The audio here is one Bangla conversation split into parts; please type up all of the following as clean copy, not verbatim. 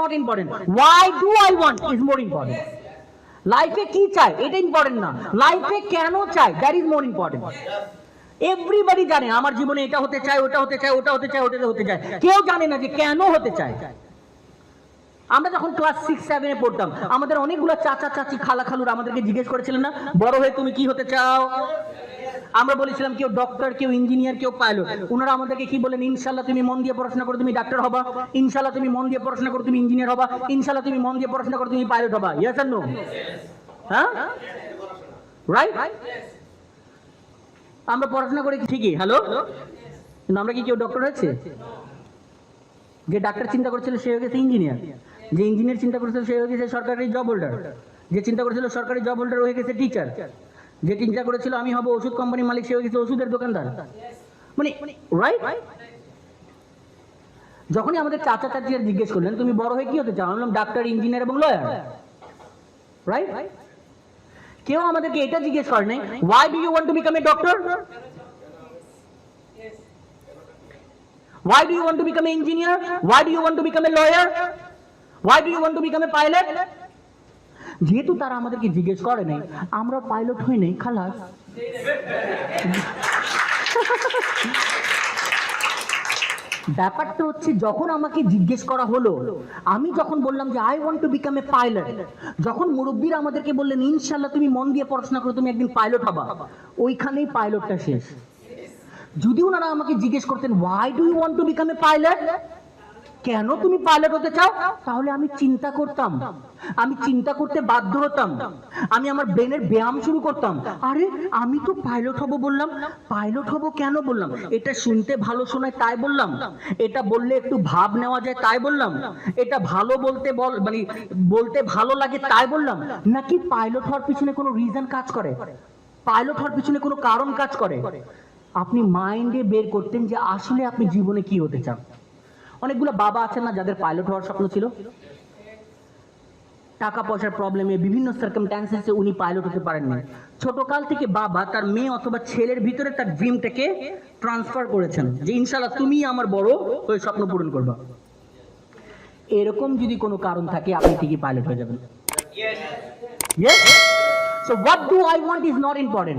not important. Why do I want is more important. লাইফে কি চাই এটা ইম্পর্টেন্ট না, লাইফে কেন চাই that is more important. Everybody জানে আমার জীবনে এটা হতে চাই, ওটা হতে চাই, ওটা হতে চাই, ওটা হতে চাই, কেউ জানে না যে কেন হতে চায়। আমরা যখন ক্লাস 6-7 এ পড়তাম আমাদের অনেকগুলো চাচা চাচি খালা খালুর আমাদেরকে জিজ্ঞেস করেছিলেন না বড় হয়ে তুমি কি হতে চাও? আমরা বলেছিলাম কেউ ডক্টর, কেউ ইঞ্জিনিয়ার, কেউ পাইলট। ওনারা আমাদেরকে কি বলেন? ইনশাআল্লাহ তুমি মন দিয়ে পড়াশোনা করো তুমি ডাক্তার হবা, ইনশাআল্লাহ তুমি মন দিয়ে পড়াশোনা করো তুমি ইঞ্জিনিয়ার হবা, ইনশাআল্লাহ তুমি মন দিয়ে পড়াশোনা করো তুমি পাইলট হবা। Yes or no? হ্যাঁ, রাইট। আমরা পড়াশোনা করি ঠিকই, হ্যালো, কিন্তু আমরা কি কেউ ডক্টর হয়েছে? যে ডাক্তার চিন্তা করেছিল সে হয়ে গেছে ইঞ্জিনিয়ার, যে ইঞ্জিনিয়ার চিন্তা করেছিল সে হয়ে গেছে সরকারি জব হোল্ডার, যে চিন্তা করেছিল সরকারি জব হোল্ডার হয়ে গেছে টিচার, যে চিন্তা করেছিল আমি হব ওষুধ কোম্পানির মালিক সে হয়ে গেছে ওষুধের দোকানদার। মানে রাইট। যখনই আমাদের চাচা চাচিরা জিজ্ঞেস করলেন তুমি বড় হয়ে কি হতে চাও, আমি বললাম ডাক্তার, ইঞ্জিনিয়ার এবং লয়ার। রাইট। কেউ আমাদেরকে এটা জিজ্ঞেস করে নাই why do you want to become a doctor, why do you want to become an engineer, why do you want to become a lawyer, why do you want to become a pilot? যেহেতু তারা আমাদেরকে জিজ্ঞেস করে নাই আমরা পাইলট হই নাই, খালাস। ব্যাপারটা হচ্ছে যখন আমাকে জিজ্ঞেস করা হলো, আমি যখন বললাম যে I want to become a pilot, যখন মুরব্বীরা আমাদেরকে বললেন ইনশাআল্লাহ তুমি মন দিয়ে পড়াশোনা করো তুমি একদিন পাইলট হবা, ওইখানেই পাইলটটা শেষ। যদি ওনারা আমাকে জিজ্ঞেস করতেন why do you want to become a pilot, কেন তুমি পাইলট হতে চাও, তাহলে আমি চিন্তা করতাম, আমি চিন্তা করতে বাধ্য হতাম, আমি আমার ব্রেনের ব্যায়াম শুরু করতাম। আরে আমি তো পাইলট হব বললাম, পাইলট হব কেন বললাম, এটা শুনতে ভালো শোনায় তাই বললাম, এটা বললে একটু ভাব নেওয়া যায় তাই বললাম, এটা ভালো বলতে মানে বলতে ভালো লাগে তাই বললাম, নাকি পাইলট হওয়ার পিছনে কোনো রিজন কাজ করে, পাইলট হওয়ার পিছনে কোনো কারণ কাজ করে? আপনি মাইন্ডে বের করতেন যে আসলে আপনি জীবনে কি হতে চান। অনেকগুলো বাবা আছেন না যাদের পাইলট হওয়ার স্বপ্ন ছিল, টাকা পয়সার প্রবলেমে বিভিন্ন সার্কামস্ট্যান্সেসে উনি পাইলট হতে পারেননি। ছোটকাল থেকে বাবা তার মেয়ে অথবা ছেলের ভিতরে তার ড্রিমটাকে ট্রান্সফার করেছেন যে ইনশাআল্লাহ তুমি আমার বড় হয়ে স্বপ্ন পূরণ করবা। এরকম যদি কোনো কারণ থাকে আপনি ঠিকই পাইলট হয়ে যাবেন। Yes? So what do I want is not important.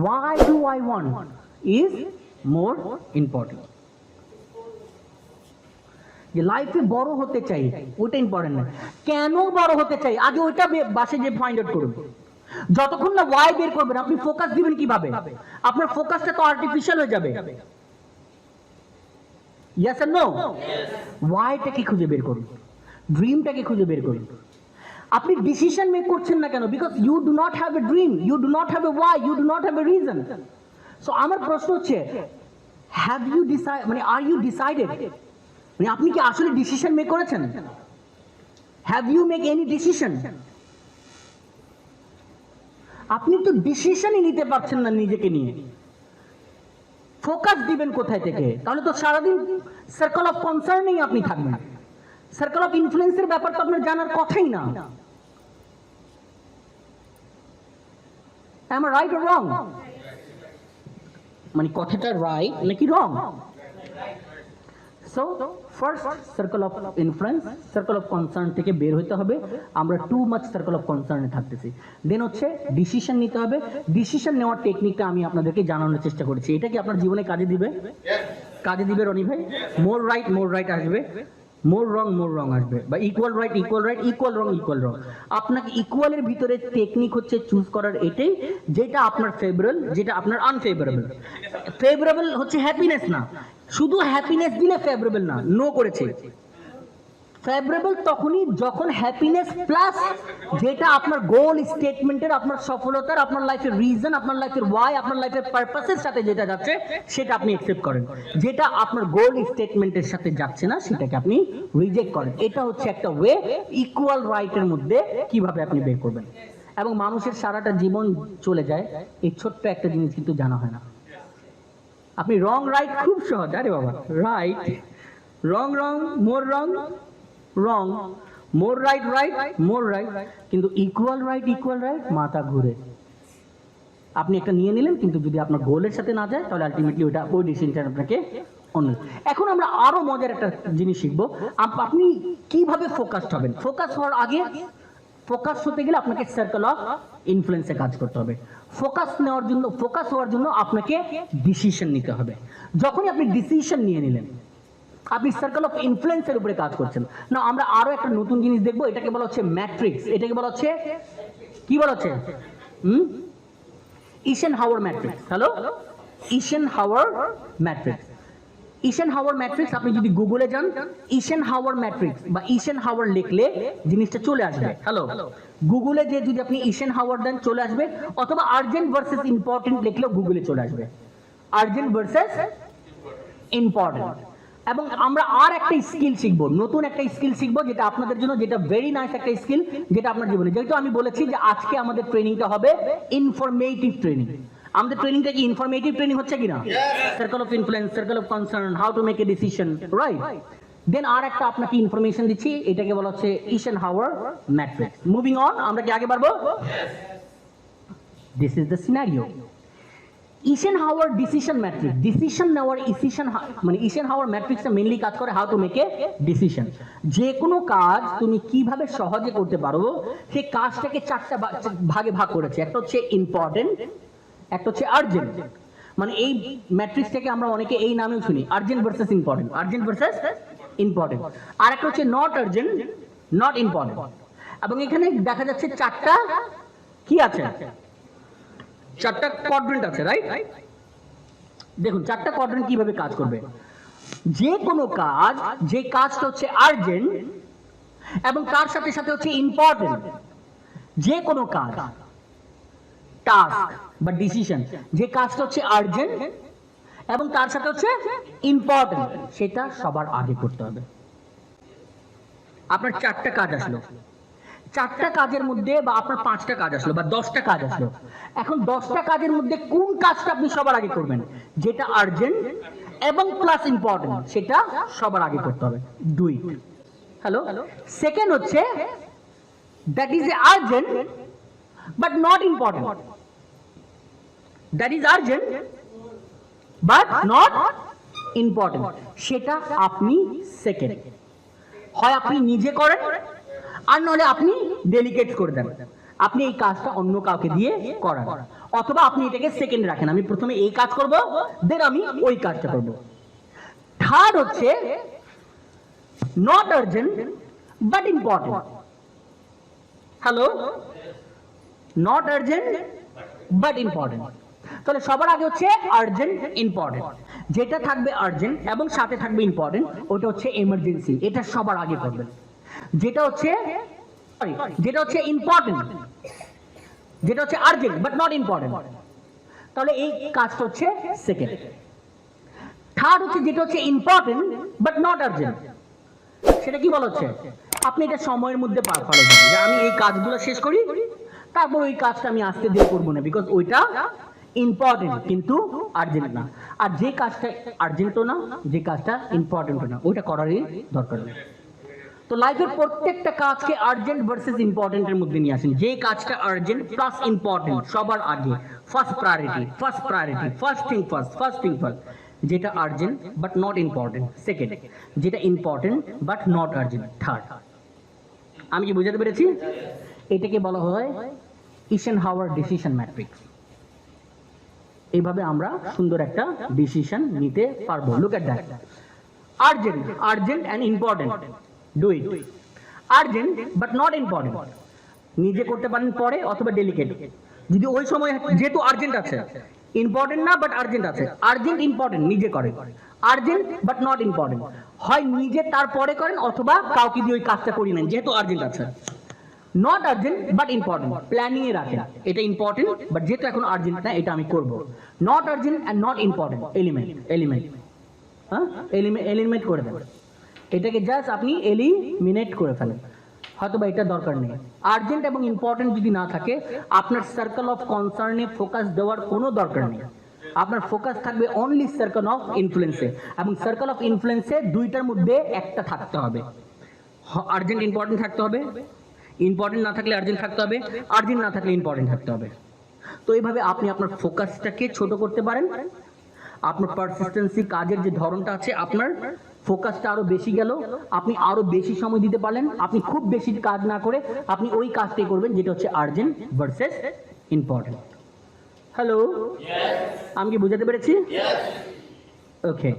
Why do I want is more important. যে লাইফে বড় হতে চাই ওটা ইম্পর্টেন্ট না, কেন বড় হতে চাই আগে ওইটা বাসে যে ফাইন্ড আউট করুন। যতক্ষণ না ওয়াই বের করবেন আপনি ফোকাস দিবেন কিভাবে, আপনার ফোকাসটা তো আর্টিফিশিয়াল হয়ে যাবে। ইয়েস আর নো? ওয়াইটাকে খুঁজে বের করুন, ড্রিমটাকে খুঁজে বের করুন। আপনি ডিসিশন মেক করছেন না কেন? Because you do not have a dream, you do not have a why, you do not have a reason. So আমার প্রশ্ন হচ্ছে হ্যাভ ইউ ডিসাইড, মানে আর ইউ ডিসাইডেড, মানে আপনি কি আসলে ডিসিশন মেক করেছেন? Have you make any decision? আপনি তো ডিসিশনই নিতে পারছেন না নিজেকে নিয়ে, ফোকাস দিবেন কোথায় থেকে? তাহলে তো সারাদিন সার্কেল অফ কনসার্নেই আপনি থাকবেন, সার্কেল অফ ইনফ্লুয়েন্সের ব্যাপার তো আপনার জানার কথাই না। Am I right or wrong? মানে কথাটা রাইট নাকি wrong? So first circle of influence, circle of concern থেকে বের হতে হবে, আমরা টু মাচ সার্কেল অফ কনসার্নে থাকতেছি। দেন হচ্ছে ডিসিশন নিতে হবে। ডিসিশন নেওয়ার টেকনিকটা আমি আপনাদেরকে জানানোর চেষ্টা করেছি। এটা কি আপনার জীবনে কাজে দিবে? কাজে দিবে রনি ভাই। মোর রাইট আসবে, মোর রং আসবে, বা ইকুয়াল রাইট, ইকুয়াল রং। আপনাকে ইকুয়ালের ভিতরে টেকনিক হচ্ছে চুজ করার এটাই যেটা আপনার ফেভারেবল, যেটা আপনার আনফেভারেবল। ফেভারেবল হচ্ছে হ্যাপিনেস না, শুধু হ্যাপিনেস দিলে ফেভারেবল না, নো করেছে। ফেভারেবল তখনই যখন হ্যাপিনেস প্লাস যেটা আপনার গোল স্টেটমেন্টের, আপনার সফলতার, আপনার লাইফের রিজন, আপনার লাইফের ওয়াই, আপনার লাইফের পারপাসের সাথে যেটা যাচ্ছে সেটা আপনি অ্যাকসেপ্ট করেন। যেটা আপনার গোল স্টেটমেন্টের সাথে যাচ্ছে না সেটাকে আপনি রিজেক্ট করেন। এটা হচ্ছে একটা ওয়ে ইকুয়াল রাইটের মধ্যে কিভাবে আপনি বের করবেন। এবং মানুষের সারাটা জীবন চলে যায় এই ছোট্ট একটা জিনিস কিন্তু জানা হয় না। আপনি রং রাইট খুব সহজ, আরে বাবা রাইট, রং মোর রং, মোর রাইট মোর রাইট, কিন্তু ইকুয়াল রাইট মাথা ঘুরে। আপনি একটা নিয়ে নিলেন কিন্তু যদি আপনার গোলের সাথে না যায় তাহলে আলটিমেটলি ওই ডিসিশনটা আপনাকে অন্য। এখন আমরা আরো মজার একটা জিনিস শিখবো, আপনি কিভাবে ফোকাসড হবেন। ফোকাস হওয়ার আগে, ফোকাস হতে গেলে আপনাকে সার্কেল অফ ইনফ্লুয়েন্সে কাজ করতে হবে। ফোকাস নেওয়ার জন্য, ফোকাস হওয়ার জন্য আপনাকে ডিসিশন নিতে হবে। যখনই আপনি ডিসিশন নিয়ে নিলেন, আপনি সার্কেল অফ ইনফ্লুয়েন্সের উপরে কাজ করছেন। না, আমরা আরো একটা নতুন জিনিস দেখবো, এটাকে বলা হচ্ছে ম্যাট্রিক্স। এটাকে বলা হচ্ছে কি বলা হচ্ছে? Eisenhower matrix. Hello, Eisenhower matrix. Eisenhower matrix আপনি যদি গুগলে যান, ইসেনহাওয়ার ম্যাট্রিক্স বা ইসেনহাওয়ার লিখলে জিনিসটা চলে আসবে। হ্যালো, গুগলে যে যদি আপনি ইসেনহাওয়ার দেন চলে আসবে, অথবা আর্জেন্ট ভার্সেস ইম্পর্টেন্ট লিখলেও গুগলে চলে আসবে। Urgent versus important. এবং আমরা আর একটা স্কিল শিখবো, নতুন একটা স্কিল শিখবো, যেটা আপনাদের জন্য, যেটা ভেরি নাইস একটা স্কিল, যেটা আপনার জীবনে, যেহেতু আমি বলেছি যে আজকে আমাদের ট্রেনিংটা হবে ইনফরমেটিভ ট্রেনিং। আমাদের ট্রেনিংটা কি ইনফরমেটিভ ট্রেনিং হচ্ছে কিনা? Circle of influence, circle of concern, how to make a decision, right? Then আর একটা আপনাকে ইনফরমেশন দিচ্ছি, এটাকে বলা হচ্ছে ইসেনহাওয়ার ম্যাট্রিক্স। মুভিং অন, আমরা কি আগে বাড়বো? This is the scenario. Eisenhower decision matrix, decision নেওয়ার মানে ইসেনহাওয়ার ম্যাট্রিক্সে মেইনলি কাজ করে how to make a decision. যে কোনো কাজ তুমি কিভাবে সহজে করতে পারো, সেই কাজটাকে চারটা ভাগে ভাগ করেছে। একটা হচ্ছে ইম্পর্টেন্ট, একটা হচ্ছে আর্জেন্ট। মানে এই ম্যাট্রিক্স থেকে আমরা অনেকে এই নামেও শুনি, urgent versus important, urgent versus important. আর একটা হচ্ছে নট আর্জেন্ট, নট ইম্পর্টেন্ট। এবং এখানে দেখা যাচ্ছে চারটা কি আছে, চারটা কোয়াড্রেন্ট আছে, রাইট? দেখুন চারটা কোয়াড্রেন্ট কিভাবে কাজ করবে। যে কোনো কাজ, যে কাজটা হচ্ছে আর্জেন্ট এবং তার সাথে সাথে হচ্ছে ইম্পর্টেন্ট, যে কোনো কাজ, টাস্ক বা ডিসিশন, যে কাজটা হচ্ছে আর্জেন্ট এবং তার সাথে হচ্ছে ইম্পর্টেন্ট, সেটা সবার আগে করতে হবে। আপনার চারটা কাজ আসলো, চারটা কাজের মধ্যে, বা আপনার 5টা কাজ আসলো বা 10টা কাজ আসলো, এখন 10টা কাজের মধ্যে কোন কাজটা আপনি সবার আগে করবেন? যেটা আর্জেন্ট এবং প্লাস ইম্পর্টেন্ট, সেটা সবার আগে করতে হবে। Do it. হ্যালো, সেকেন্ড হচ্ছে that is urgent but not important, that is urgent but not important, সেটা আপনি সেকেন্ড, হয় আপনি নিজে করেন আর নাহলে আপনি ডেলিগেট করে দেন, আপনি এই কাজটা অন্য কাউকে দিয়ে করান, অথবা আপনি এটাকে সেকেন্ড রাখেন, আমি প্রথমে এই কাজ করব, দেন আমি ওই কাজটা করব। থার্ড হচ্ছে not urgent but important. Hello, not urgent but important. তাহলে সবার আগে হচ্ছে আর্জেন্ট, ইম্পর্টেন্ট। যেটা থাকবে আর্জেন্ট এবং সাথে থাকবে ইম্পর্টেন্ট, ওটা হচ্ছে এমার্জেন্সি, এটা সবার আগে করবেন। যেটা হচ্ছে ইম্পর্টেন্ট, যেটা হচ্ছে আর্জেন্ট বাট নট ইম্পর্টেন্ট, তাহলে এই কাজটা হচ্ছে সেকেন্ড। থার্ড হচ্ছে যেটা হচ্ছে ইম্পর্টেন্ট বাট নট আর্জেন্ট, সেটা কি বলা হচ্ছে? আপনি এটা সময়ের মধ্যে ফলো করবেন, যে আমি এই কাজগুলো শেষ করি, তারপর ওই কাজটা আমি আস্তে ধীরে করবো না, বিকজ ওইটা ইম্পর্টেন্ট কিন্তু আর্জেন্ট না। আর যে কাজটা আর্জেন্টও না, যে কাজটা ইম্পর্টেন্টও না, ওইটা করারই দরকার নেই। তো লাইফের প্রত্যেকটা কাজকে আর্জেন্ট ভার্সেস ইম্পর্টেন্টের মধ্যে নিয়ে আসেন। যে কাজটা আর্জেন্ট প্লাস ইম্পর্টেন্ট সবার আগে, first priority, first priority, first thing first, first thing first. যেটা urgent but not important second, যেটা important but not urgent third. আমি কি বুঝাতে পেরেছি? এটাকে বলা হয় ইসেনহাওয়ার ডিসিশন ম্যাট্রিক্স। এইভাবে আমরা সুন্দর একটা ডিসিশন নিতে পারবো। Look at that, urgent, urgent and important, do it. Urgent but not important, নিজে করতে পারেন পরে অথবা ডেলিকেট, যদি ওই সময়, যেহেতু আর্জেন্ট আছে, ইম্পর্টেন্ট না বাট আর্জেন্ট আছে, আর্জেন্ট ইম্পর্টেন্ট নিজে করেন, আর্জেন্ট বাট নট ইম্পর্টেন্ট, হয় নিজে তারপরে করেন অথবা কাউকে দিয়ে ওই কাজটা করিয়ে নেন যেহেতু আর্জেন্ট আছে। Not urgent but important, planning এ রাখেন, এটা ইম্পর্টেন্ট বাট যেহেতু এখন আর্জেন্ট না, এটা আমি করব। Not urgent and not important, eliminate করে দেন, এটাকে জাস্ট আপনি এলিমিনেট করে ফেলেন, হয়তোবা এটা দরকার নেই। আর্জেন্ট এবং ইম্পর্টেন্ট যদি না থাকে, আপনার সার্কেল অফ কনসার্নে ফোকাস দেওয়ার কোনো দরকার নেই। আপনার ফোকাস থাকবে অনলি সার্কেল অফ ইনফ্লুয়েন্সে, এবং সার্কেল অফ ইনফ্লুয়েন্সে দুইটার মধ্যে একটা থাকতে হবে, আর্জেন্ট ইম্পর্টেন্ট থাকতে হবে, ইম্পর্টেন্ট না থাকলে আর্জেন্ট থাকতে হবে, আর্জেন্ট না থাকলে ইম্পর্টেন্ট থাকতে হবে। তো এইভাবে আপনি আপনার ফোকাসটাকে ছোট করতে পারেন, আপনার পারসিস্টেন্সি, কাজের যে ধরনটা আছে, আপনার ফোকাসটা আরো বেশি গেল, আপনি আরো বেশি সময় দিতে পারলেন, আপনি খুব বেশি কাজ না করে আপনি ওই কাজটাই করবেন যেটা হচ্ছে আর্জেন্ট ভার্সেস ইম্পর্টেন্ট। হ্যালো, আমি কি বুঝাতে পেরেছি? ওকে।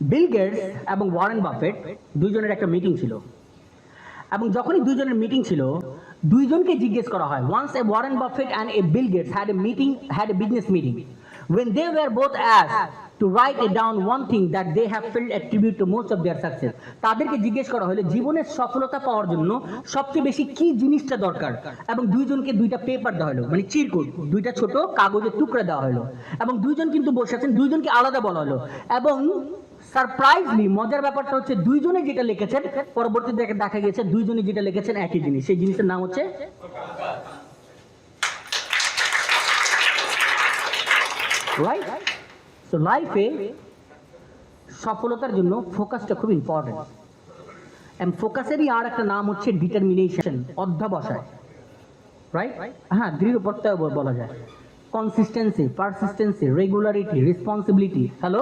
বিল গেটস এবং ওয়ারেন বাফেট দুইজনের একটা মিটিং ছিল, এবং যখনই দুইজনের মিটিং ছিল, দুইজনকে জিজ্ঞেস করা হয়, once a Warren Buffett and a Bill Gates had a business meeting. When they were both asked to write it down one thing that they have felt attribute to most of their success. তাদেরকে জিজ্ঞেস করা হলো জীবনের সফলতা পাওয়ার জন্য সবচেয়ে বেশি কি জিনিসটা দরকার, এবং দুইজনকে দুইটা পেপার দেওয়া হলো, মানে চিরকুট, দুইটা ছোট কাগজের টুকরা দেওয়া হলো, এবং দুইজন কিন্তু বসে আছেন, দুইজনকে আলাদা বলা হলো, এবং সারপ্রাইজলি মজার ব্যাপারটা হচ্ছে দুইজনে যেটা লিখেছেন পরবর্তীতে দেখা গেছে দুইজনে যেটা লিখেছেন একই জিনিস, সেই জিনিসের নাম হচ্ছে রাইট। সো লাইফে সফলতার জন্য ফোকাসটা খুব ইম্পর্টেন্ট, এন্ড ফোকাসেরই আর একটা নাম হচ্ছে ডিটারমিনেশন, অধ্যবসায়, রাইট। হ্যাঁ, দৃঢ় প্রত্যয় বলা যায়, consistency, persistency, regularity, responsibility. Hello,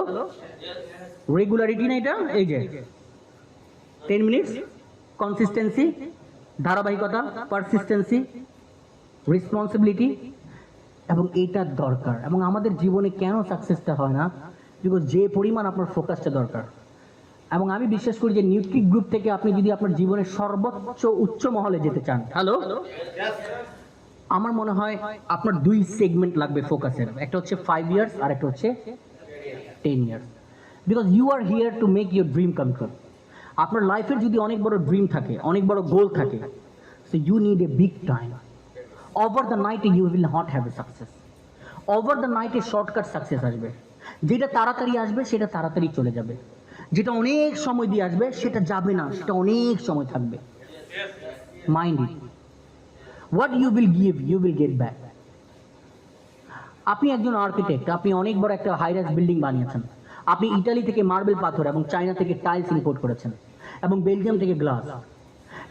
regularity না এটা, এই যে 10 মিনিটস, কনসিস্টেন্সি ধারাবাহিকতা, পারসিস্টেন্সি, রেসপন্সিবিলিটি, এবং এইটার দরকার। এবং আমাদের জীবনে কেন সাকসেসটা হয় না? বিকজ যে পরিমাণ আপনার ফোকাসটা দরকার। এবং আমি বিশ্বাস করি যে নিউট্রিক গ্রুপ থেকে আপনি যদি আপনার জীবনের সর্বোচ্চ উচ্চ মহলে যেতে চান, হ্যালো, আমার মনে হয় আপনার দুই সেগমেন্ট লাগবে ফোকাসের, একটা হচ্ছে 5 ইয়ার্স আর একটা হচ্ছে 10 years. Because you are here to make your dream come true. আপনার লাইফের যদি অনেক বড় ড্রিম থাকে, অনেক বড় গোল থাকে, so you need a big time. Over the নাইটে you will not have a success. Over the নাইটে শর্টকাট সাকসেস আসবে, যেটা তাড়াতাড়ি আসবে সেটা তাড়াতাড়ি চলে যাবে, যেটা অনেক সময় দিয়ে আসবে সেটা যাবে না, সেটা অনেক সময় থাকবে। Mind it, what you will give you will get back. আপনি একজন আর্কিটেক্ট, আপনি অনেক বড় একটা হাইরাইজ বিল্ডিং বানিয়েছেন, আপনি ইটালি থেকে মার্বেল পাথর এবং চায়না থেকে টাইলস ইম্পোর্ট করেছেন, এবং বেলজিয়াম থেকে গ্লাস,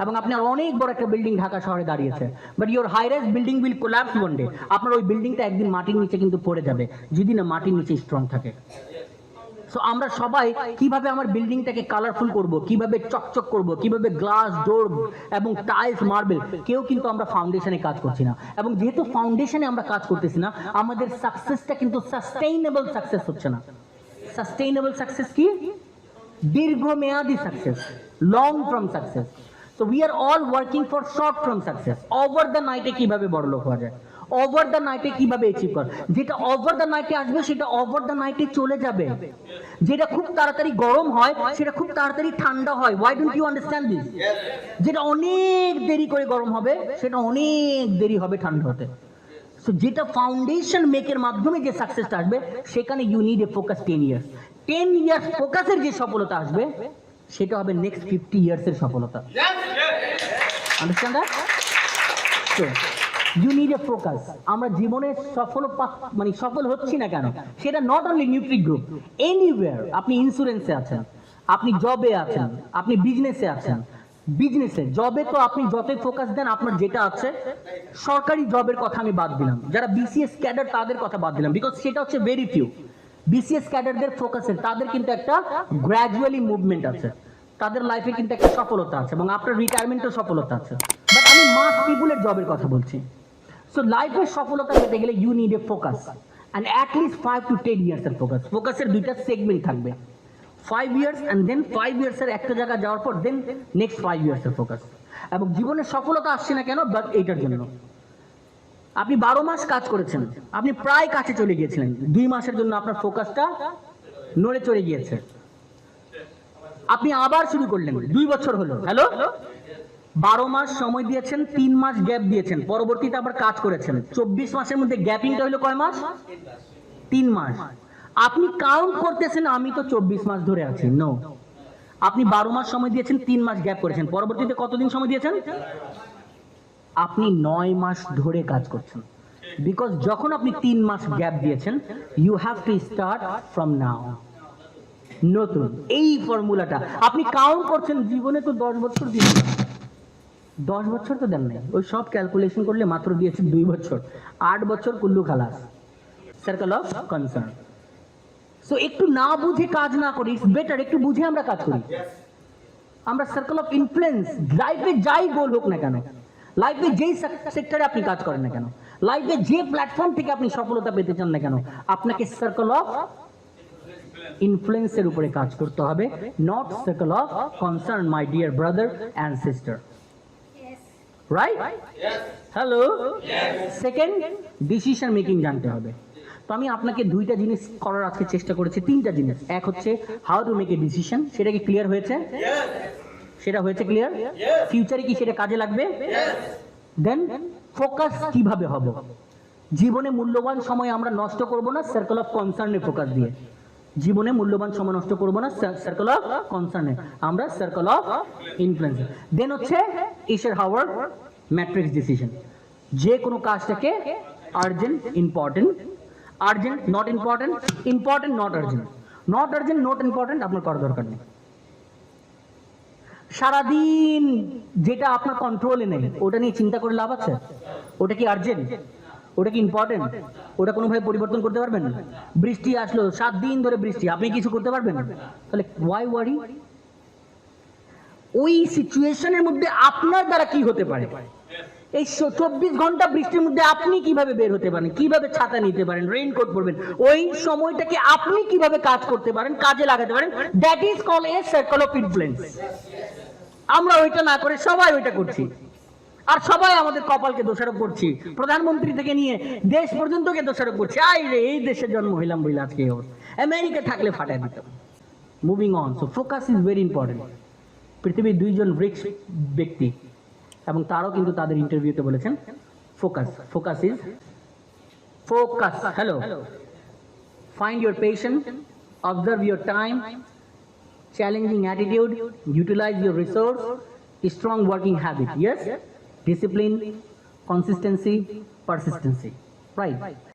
এবং আপনার অনেক বড় একটা বিল্ডিং ঢাকা শহরে দাঁড়িয়েছে, but your high-rise building will collapse one day. আপনার ওই বিল্ডিংটা একদিন মাটির নিচে কিন্তু পড়ে যাবে, যদি না মাটির নিচে স্ট্রং থাকে। সো আমরা সবাই কিভাবে আমার বিল্ডিংটাকে কালারফুল করব, কিভাবে চকচক করব, কিভাবে গ্লাস, ডোর এবং টাইলস, মার্বেল, কেউ কিন্তু আমরা ফাউন্ডেশনে কাজ করছি না। এবং যেহেতু ফাউন্ডেশনে আমরা কাজ করতেছি না, আমাদের সাকসেসটা কিন্তু সাস্টেইনেবল সাকসেস হচ্ছে না। সাস্টেইনেবল সাকসেস কি? দীর্ঘমেয়াদী success, long term success. So we are all working for short term success. Over the night এ কিভাবে বড়লোক হওয়া যায়, ওভার দ্য নাইটে কিভাবে অ্যাচিভ কর, যেটা ওভার দ্য নাইটে আসবে সেটা ওভার দ্য নাইটে চলে যাবে, যেটা খুব তাড়াতাড়ি গরম হয় সেটা খুব তাড়াতাড়ি ঠান্ডা হয়। Why don't you understand this? যেটা অনেক দেরি করে গরম হবে সেটা অনেক দেরি হবে ঠান্ডা হতে। সো যেটা ফাউন্ডেশন মেকের মাধ্যমে যে সাকসেসটা আসবে সেখানে you need a focus 10 years. 10 years ফোকাসের যে সফলতা আসবে সেটা হবে নেক্সট 50 ইয়ার্সের সফলতা। Understand that? So you need a focus. আমরা জীবনে সফল হচ্ছি না কেন, সেটা নট অনলি নিউট্রিক গ্রুপ, এনিওয়্যার। আপনি ইন্স্যুরেন্সে আছেন, আপনি জবে আছেন, আপনি বিজনেসে আছেন, জবে তো আপনি যতই ফোকাস দেন আপনার যেটা আছে, সরকারি জবের কথা আমি বাদ দিলাম, যারা বিসিএস ক্যাডার তাদের কথা বাদ দিলাম, বিকজ সেটা হচ্ছে ভেরি ফিউ। বিসিএস ক্যাডারদের ফোকাসের, তাদের কিন্তু একটা গ্র্যাজুয়ালি মুভমেন্ট আছে, তাদের লাইফে কিন্তু একটা সফলতা আছে, এবং আপনার রিটায়ারমেন্টেও সফলতা আছে। বাট আমি মাস পিপুলের জবের কথা বলছি। সো লাইফের সফলতা পেতে গেলে you need a focus, and at least 5 to 10 ইয়ার্সের ফোকাস। ফোকাসের দুইটা সেগমেন্ট থাকবে, 5 ইয়ার্স অ্যান্ড দেন 5 ইয়ার্সের একটা জায়গা যাওয়ার পর দেন নেক্সট 5 ইয়ার্সের ফোকাস। এবং জীবনের সফলতা আসছে না কেন? বাট এইটার জন্য আপনি 12 মাস কাজ করেছেন, আপনি প্রায় কাছে চলে গিয়েছিলেন, 2 মাসের জন্য আপনার ফোকাসটা নড়ে চড়ে গিয়েছে, আপনি আবার শুরু করলেন, 2 বছর হলো, হ্যালো, 12 মাস সময় দিয়েছেন, 3 মাস গ্যাপ দিয়েছেন, পরবর্তীতে আবার কাজ করেছেন, 24 মাসের মধ্যে গ্যাপিংটা হলো কয় মাস? 3 মাস। আপনি কাউন্ট করতেছেন আমি তো 24 মাস ধরে আছি, নো, আপনি 12 মাস সময় দিয়েছেন, 3 মাস গ্যাপ করেছেন, পরবর্তীতে কতদিন সময় দিয়েছেন? আপনি 9 মাস ধরে কাজ করছেন, বিকজ যখন আপনি 3 মাস গ্যাপ দিয়েছেন, you have to start from now. নতুন এই ফর্মুলাটা আপনি কাউন্ট করছেন, জীবনে তো 10 বছর দিয়েছেন, 10 বছর তো দেন নাই, ওই সব ক্যালকুলেশন করলে মাত্র দিয়েছেন 2 বছর, 8 বছর কুল্লু খালাস। Circle of concern. সো একটু না বুঝে কাজ না করি, ইটস বেটার একটু বুঝে আমরা কাজ করি। আমরা সার্কেল অফ ইনফ্লুয়েন্স, লাইফে যাই গোল হোক না কেন, লাইফে যেই সেক্টরে আপনি কাজ করেন না কেন, লাইফে যে প্ল্যাটফর্ম থেকে আপনি সফলতা পেতে চান না কেন, আপনাকে সার্কেল অফ ইনফ্লুয়েন্সের উপরে কাজ করতে হবে, not circle of concern, my dear brother and sister. Right? Hello. Second, decision making জানতে হবে। তো আমি আপনাকে দুইটা জিনিস করার আজকে চেষ্টা করেছি, তিনটা জিনিস। এক হচ্ছে how to make a decision, সেটা কি ক্লিয়ার হয়েছে? সেটা হয়েছে ক্লিয়ার? ফিউচারে কি সেটা কাজে লাগবে? দেন ফোকাস কিভাবে হব? জীবনে মূল্যবান সময় আমরা নষ্ট করব না সার্কেল অফ কনসার্নে ফোকাস দিয়ে। জীবনে মূল্যবান সময় নষ্ট করব না সার্কেল অফ কনসার্নে, আমরা সার্কেল অফ ইনফ্লুয়েন্স। দেন হচ্ছে আইজেনহাওয়ার ম্যাট্রিক্স ডিসিশন। যে কোনো কাজটাকে urgent, important, urgent not important, important not urgent, not urgent not important আপনার করার দরকার নেই। সারাদিন যেটা আপনার কন্ট্রোলে নেই ওটা নিয়ে চিন্তা করে লাভ আছে? ওটা কি আর্জেন্ট? ওটা কি ইম্পর্টেন্ট? ওটা কোনোভাবে পরিবর্তন করতে পারবেন? বৃষ্টি আসলো, 7 দিন ধরে বৃষ্টি, আপনি কিছু করতে পারবেন? তাহলে ওয়াই ওয়ারি? ওই সিচুয়েশনের মধ্যে আপনার দ্বারা কি হতে পারে? এই 24 ঘন্টা বৃষ্টির মধ্যে আপনি কিভাবে বের হতে পারেন, কিভাবে ছাতা নিতে পারেন, রেইনকোট পরবেন, ওই সময়টাকে আপনি কিভাবে কাজ করতে পারেন, কাজে লাগাতে পারেন, that is called a circle of influence. আমরা ওইটা না করে সবাই ওইটা করছি, আর সবাই আমাদের কপালকে দোষারোপ করছি, প্রধানমন্ত্রী থেকে নিয়ে দেশ পর্যন্তকে দোষারোপ করছি। আই রে, এই দেশে জন্ম হইলাম বলে আজকে এই অবস্থা, আমেরিকা থাকলে ফাটাই দিতাম। Moving on. So focus is very important. পৃথিবীর 2 জন রিচ ব্যক্তি এবং তারাও কিন্তু তাদের ইন্টারভিউতে বলেছেন focus, focus is focus. Hello. Find your patient, observe your time, challenging attitude, utilize your resource, strong working habit, yes, discipline, consistency, persistency, right?